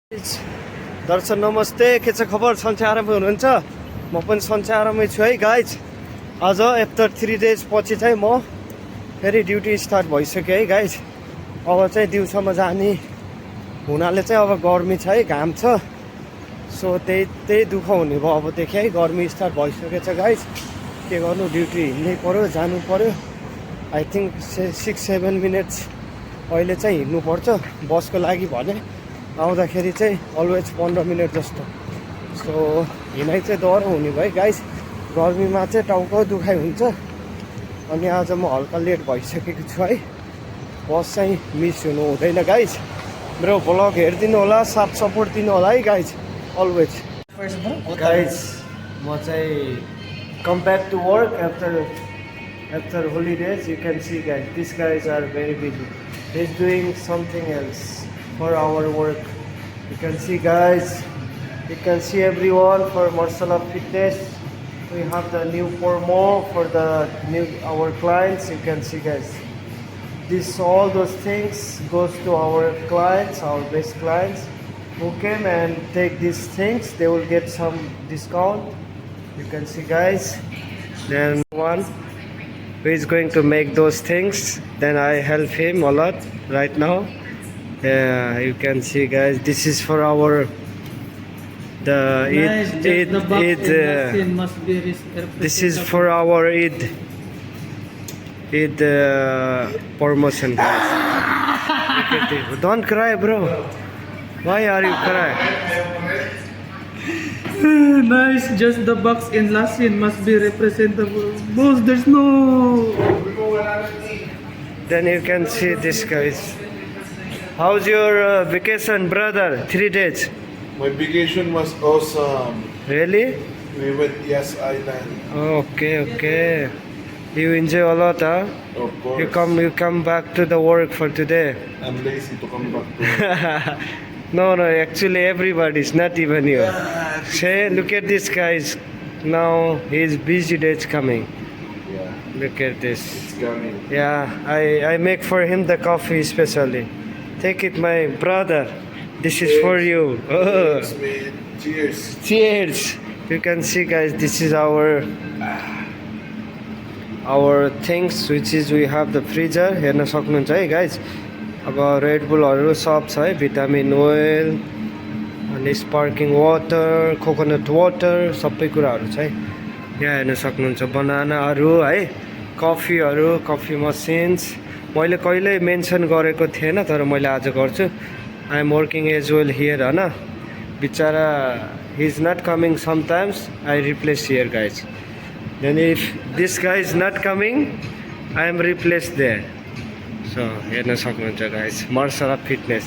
दर्शन नमस्ते, के छ खबर? सन्चै आरामै हुनुहुन्छ? म पनि सन्चै आरामै छु है गाइज। आज आफ्टर 3 डेज पछि चाहिँ म फेरि ड्युटी स्टार्ट भइसक्यो है गाइज। अब चाहिँ दिउँसोमा जाने हुनाले चाहिँ अब गर्मी छ है, घाम छ, सो त्यही दुःख हुने भयो अबदेखि है। गर्मी स्टार्ट भइसकेछ गाइज, के गर्नु, ड्युटी हिँड्नै पऱ्यो, जानु पऱ्यो। आई थिङ्क 6-7 मिनट्स अहिले चाहिँ हिँड्नुपर्छ बसको लागि भने, आउँदाखेरि चाहिँ अलवेज 15 मिनट जस्तो। सो हिँडाइ चाहिँ डह्रो हुने भयो गाइस, गर्मीमा चाहिँ टाउको दुखाइ हुन्छ। अनि आज म हल्का लेट भइसकेको छु है, बस चाहिँ मिस हुनु हुँदैन गाइस। मेरो भ्लग हेरिदिनु होला, साथ सपोर्ट दिनु होला है गाइस, अलवेज। गाइस म चाहिँ come back to work after holidays. You can see guys, these guys are very busy. He's doing something else for our work. You can see guys, you can see everyone for Marcella Fitness. We have the new promo for the our clients. You can see guys, all those things goes to our clients, our best clients who came and take these things. They will get some discount. You can see guys. Then one who is going to make those things, then I help him a lot right now. Yeah, you can see guys, this is for our Eid, this is for our Eid promotion guys. Look at it. Don't cry bro, why are you crying? Nice, just the box in last scene must be representable. Boss, there's no. Then you can see this guys. How's your vacation, brother? 3 days. My vacation was awesome. Really? We went Yas Island. Okay. You enjoy a lot, huh? Of course. You come back to the work for today. I'm lazy to come back to No, actually everybody's, not even you. Say, look at this guys. Now his busy days coming. Yeah, Look at this. it's coming. Yeah, I make for him the coffee especially. Take it, my brother. This is for you. Oh. Cheers, man. Cheers. Cheers. You can see guys, this is our things which is we have the freezer. हेर्न सक्नुहुन्छ है guys. अब red बुलहरू सब छ है, vitamin oil अनि स्पार्किङ water, coconut water, सबै कुराहरू छ है। यहाँ हेर्न सक्नुहुन्छ बनानाहरू है, कफीहरू, कफी मसिन्स। मैले कहिल्यै मेन्सन गरेको थिएन, तर मैले आज गर्छु। I am working as well here हैन। बिचारा he is not coming sometimes, I replace here guys. Then if this guy is not coming, I am replaced there. So हेर्न सक्नुहुन्छ गाइज, मर्सला फिटनेस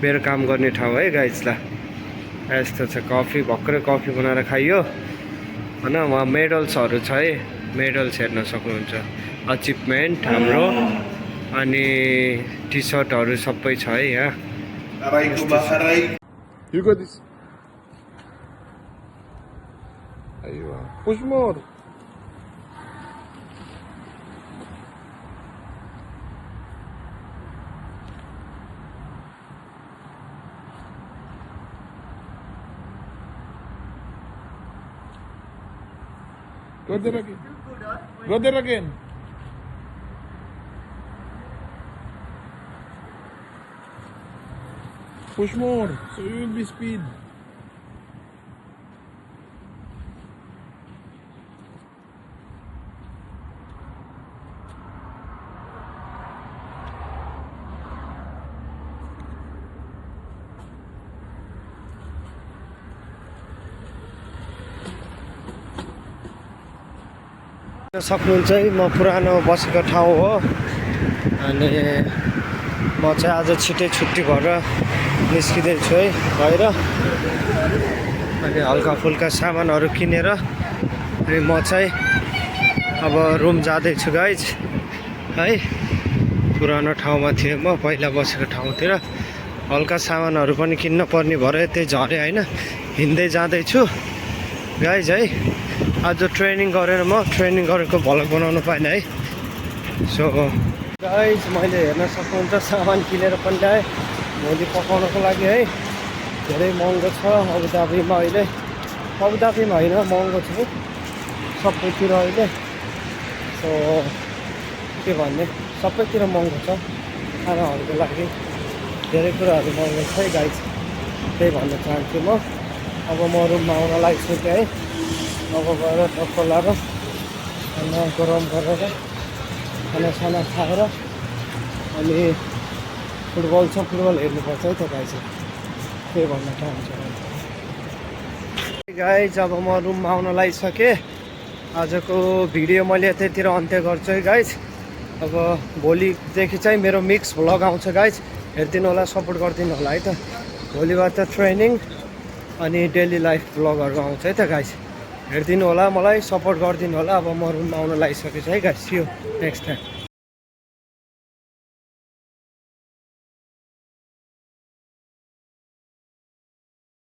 मेरो काम गर्ने ठाउँ है गाइज। ल यस्तो छ, कफी भर्खरै कफी बनाएर खाइयो होइन। उहाँ मेडल्सहरू छ है, मेडल्स हेर्न सक्नुहुन्छ, अचिभमेन्ट हाम्रो, अनि टी सर्टहरू सबै छ है यहाँ। Aray ko ba? Aray. You got this. Aywa. Push more. Go there again. Go there again. Push more, so you will be speed. सक्नुहुन्छ है, म पुरानो बसेको ठाउँ हो। अनि म चाहिँ आज छिटै छुट्टी गरेर निस्किँदैछु है बाहिर। अनि हल्का फुल्का सामानहरू किनेर अनि म चाहिँ अब रुम जाँदैछु गाइज है। पुरानो ठाउँमा थिएँ म, पहिला बसेको ठाउँतिर। हल्का सामानहरू पनि किन्न पर्ने भएर त्यही झरेँ होइन, हिँड्दै जाँदैछु गाइज है। आज ट्रेनिङ गरेर म ट्रेनिङ गरेको भ्लग बनाउनु पाइनँ है। सो गाइज मैले हेर्न सक्नुहुन्छ सामान किनेर पनि ल्याएँ भोलि पकाउनको लागि है। धेरै महँगो छ अबुधाबीमा अहिले। अबुधाबीमा होइन, महँगो छ सबैतिर अहिले। सो के भन्ने, सबैतिर महँगो छ खानाहरूको लागि, धेरै कुराहरू महँगो छ है गाइज। त्यही भन्न चाहन्छु म। अब म रुममा आउन लागिसकेँ है। अब गएर टक्क लाएर खाना गरम गरेर खानासाना खाएर अनि फुटबल छ, फुटबल हेर्नुपर्छ है त गाइज। त्यही भन्न चाहन्छु गाइज। अब म रुममा आउन लागिसकेँ। आजको भिडियो मैले यतैतिर अन्त्य गर्छु है गाइज। अब भोलिदेखि चाहिँ मेरो मिक्स भ्लग आउँछ गाइज, हेरिदिनु होला, सपोर्ट गरिदिनु होला है त। भोलिबाट ट्रेनिङ अनि डेली लाइफ भ्लगहरू आउँछ है त गाइज, हेरिदिनु होला, मलाई सपोर्ट गरिदिनु होला। अब म रुममा आउन लागिसकेको छु है guys. See you next time.